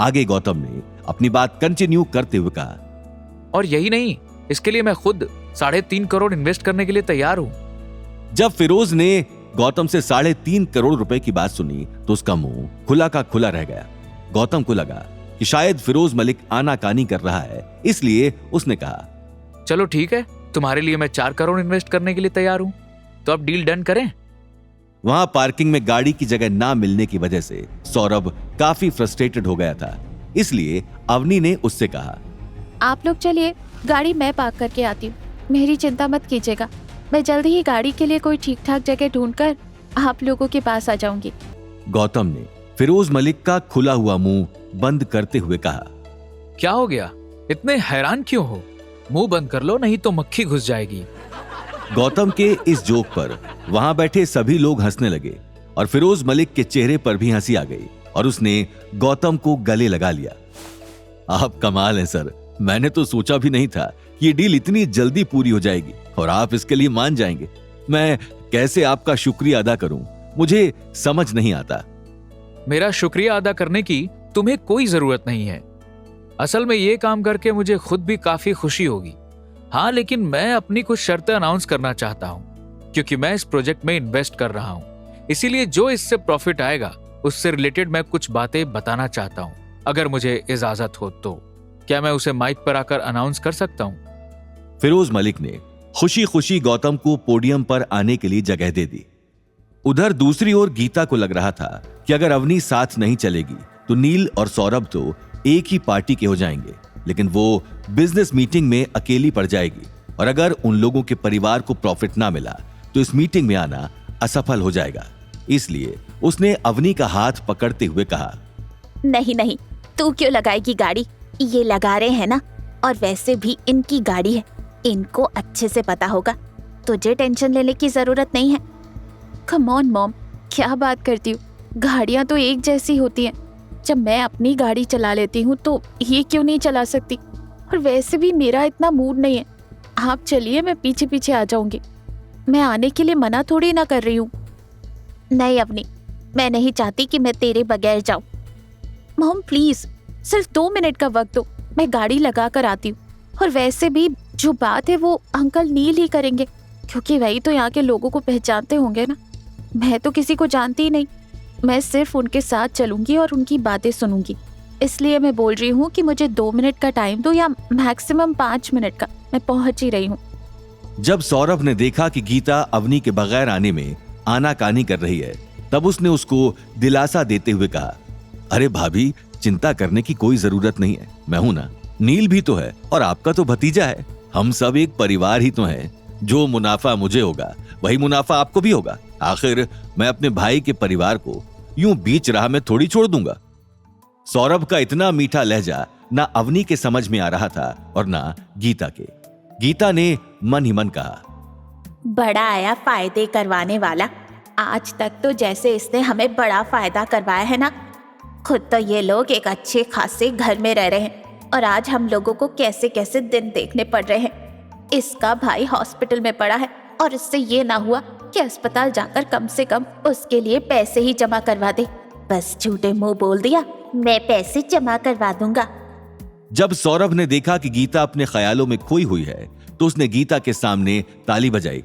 आगे गौतम ने अपनी बात कंटिन्यू करते हुए कहा, और यही नहीं, इसके लिए मैं खुद 3.5 करोड़ इन्वेस्ट करने के लिए तैयार हूं। जब फिरोज ने गौतम से 3.5 करोड़ रुपए की बात सुनी तो उसका मुंह खुला का खुला रह गया। गौतम को लगा कि शायद फिरोज मलिक आनाकानी कर रहा है, इसलिए उसने कहा, चलो ठीक है, तुम्हारे लिए मैं 4 करोड़ इन्वेस्ट करने के लिए तैयार हूं, तो अब डील डन करें। वहां पार्किंग में गाड़ी की जगह ना मिलने की वजह से सौरभ काफी फ्रस्ट्रेटेड हो गया था, इसलिए अवनी ने उससे कहा, आप लोग चलिए, गाड़ी मैं पार्क करके आती हूँ, मेरी चिंता मत कीजिएगा, मैं जल्दी ही गाड़ी के लिए कोई ठीक ठाक जगह ढूंढकर आप लोगों के पास आ जाऊंगी। गौतम ने फिरोज मलिक का खुला हुआ मुंह बंद करते हुए कहा, क्या हो गया, इतने हैरान क्यों हो? मुंह बंद कर लो, नहीं तो मक्खी घुस जाएगी। गौतम के इस जोक पर वहां बैठे सभी लोग हंसने लगे और फिरोज मलिक के चेहरे पर भी हंसी आ गई और उसने गौतम को गले लगा लिया। आप कमाल हैं सर, मैंने तो सोचा भी नहीं था कि ये डील इतनी जल्दी पूरी हो जाएगी और आप इसके लिए मान जाएंगे। मैं कैसे आपका शुक्रिया अदा करूं, मुझे समझ नहीं आता। मेरा शुक्रिया अदा करने की तुम्हें कोई जरूरत नहीं है। असल में ये काम करके मुझे खुद भी काफी खुशी होगी। हाँ, लेकिन मैं अपनी कुछ शर्तें अनाउंस करना चाहता हूँ, क्योंकि मैं इस प्रोजेक्ट में इन्वेस्ट कर रहा हूँ। इसीलिए जो इससे प्रॉफिट आएगा उससे रिलेटेड मैं कुछ बातें बताना चाहता हूँ। अगर मुझे इजाजत हो तो क्या मैं उसे माइक पर आकर अनाउंस कर सकता हूँ? फिरोज मलिक ने खुशी खुशी गौतम को पोडियम पर आने के लिए जगह दे दी। उधर दूसरी ओर गीता को लग रहा था कि अगर अवनी साथ नहीं चलेगी तो नील और सौरभ तो एक ही पार्टी के हो जाएंगे, लेकिन वो बिजनेस मीटिंग में अकेली पड़ जाएगी और अगर उन लोगों के परिवार को प्रॉफिट ना मिला तो इस मीटिंग में आना असफल हो जाएगा। इसलिए उसने अवनी का हाथ पकड़ते हुए कहा, नहीं नहीं, तू क्यों लगाएगी गाड़ी, ये लगा रहे हैं ना, और वैसे भी इनकी गाड़ी है, इनको अच्छे से पता होगा, तुझे टेंशन लेने की जरूरत नहीं है। कम ऑन मॉम, क्या बात करती हूँ, गाड़ियाँ तो एक जैसी होती हैं। जब मैं अपनी गाड़ी चला लेती हूँ तो ये क्यों नहीं चला सकती, और वैसे भी मेरा इतना मूड नहीं है। आप चलिए, मैं पीछे पीछे आ जाऊंगी, मैं आने के लिए मना थोड़ी ना कर रही हूँ। नहीं अवनी, मैं नहीं चाहती कि मैं तेरे बगैर जाऊँ। मॉम प्लीज, सिर्फ 2 मिनट का वक्त दो, मैं गाड़ी लगा कर आती हूँ, और वैसे भी जो बात है वो अंकल नील ही करेंगे, क्योंकि वही तो यहाँ के लोगों को पहचानते होंगे ना। मैं तो किसी को जानती ही नहीं, मैं सिर्फ उनके साथ चलूंगी और उनकी बातें सुनूंगी। इसलिए मैं बोल रही हूँ कि मुझे 2 मिनट का टाइम दो, या मैक्सिमम 5 मिनट का, मैं पहुंच ही रही हूँ। जब सौरभ ने देखा कि गीता अवनी के बगैर आने में आनाकानी कर रही है, तब उसने उसको दिलासा देते हुए कहा, अरे भाभी, चिंता करने की कोई जरूरत नहीं है, मैं हूं ना, नील भी तो है और आपका तो भतीजा है, हम सब एक परिवार ही तो हैं। जो मुनाफा मुझे होगा वही मुनाफा आपको भी होगा। आखिर मैं अपने भाई के परिवार को यूं बीच राह में थोड़ी छोड़ दूंगा। सौरभ का इतना मीठा लहजा ना अवनी के समझ में आ रहा था और ना गीता के। गीता ने मन ही मन कहा, बड़ा आया फायदे करवाने वाला, आज तक तो जैसे इसने हमें बड़ा फायदा करवाया है ना। खुद तो ये लोग एक अच्छे खासे घर में रह रहे हैं और आज हम लोगों को कैसे कैसे दिन देखने पड़ रहे हैं। इसका भाई हॉस्पिटल में पड़ा है और इससे ये ना हुआ कि अस्पताल जाकर कम से कम उसके लिए पैसे ही जमा करवा दे। बस झूठे मुंह बोल दिया, मैं पैसे जमा करवा दूंगा। जब सौरभ ने देखा कि गीता अपने ख्यालों में खोई हुई है तो उसने गीता के सामने ताली बजाई।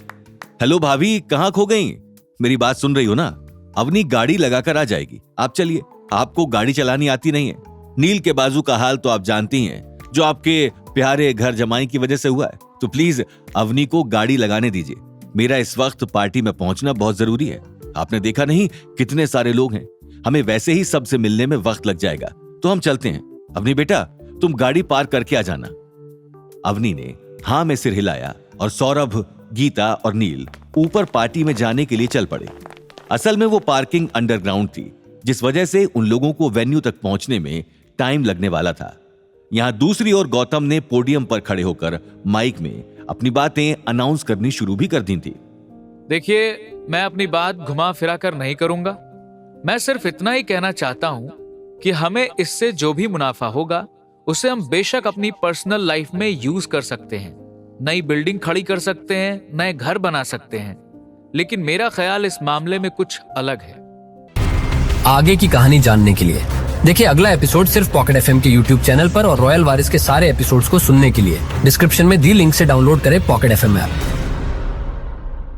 हेलो भाभी, कहाँ खो गई? मेरी बात सुन रही हो ना? अवनी गाड़ी लगाकर आ जाएगी, आप चलिए। आपको गाड़ी चलानी आती नहीं है। नील के बाजू का हाल तो आप जानती हैं, जो आपके प्यारे घर जमाई की वजह से हुआ है। तो प्लीज अवनी को गाड़ी लगाने दीजिए। मेरा इस वक्त पार्टी में पहुंचना बहुत जरूरी है। आपने देखा नहीं कितने सारे लोग हैं, हमें वैसे ही सबसे मिलने में वक्त लग जाएगा। तो हम चलते हैं। अवनी बेटा, तुम गाड़ी पार्क करके आ जाना। अवनी ने हाँ में सिर हिलाया और सौरभ, गीता और नील ऊपर पार्टी में जाने के लिए चल पड़े। असल में वो पार्किंग अंडरग्राउंड थी, जिस वजह से उन लोगों को वेन्यू तक पहुंचने में टाइम लगने वाला था। यहां दूसरी ओर गौतम ने पोडियम पर खड़े होकर माइक में अपनी बातें अनाउंस करनी शुरू भी कर दी थी। देखिए, मैं अपनी बात घुमा फिरा कर नहीं करूंगा। मैं सिर्फ इतना ही कहना चाहता हूं कि हमें इससे जो भी मुनाफा होगा उसे हम बेशक अपनी पर्सनल लाइफ में यूज कर सकते हैं। नई बिल्डिंग खड़ी कर सकते हैं, नए घर बना सकते हैं, लेकिन मेरा ख्याल इस मामले में कुछ अलग है। आगे की कहानी जानने के लिए देखिए अगला एपिसोड सिर्फ पॉकेट एफएम के यूट्यूब चैनल पर और रॉयल वारिस के सारे एपिसोड्स को सुनने के लिए डिस्क्रिप्शन में दी लिंक से डाउनलोड करें पॉकेट एफएम ऐप।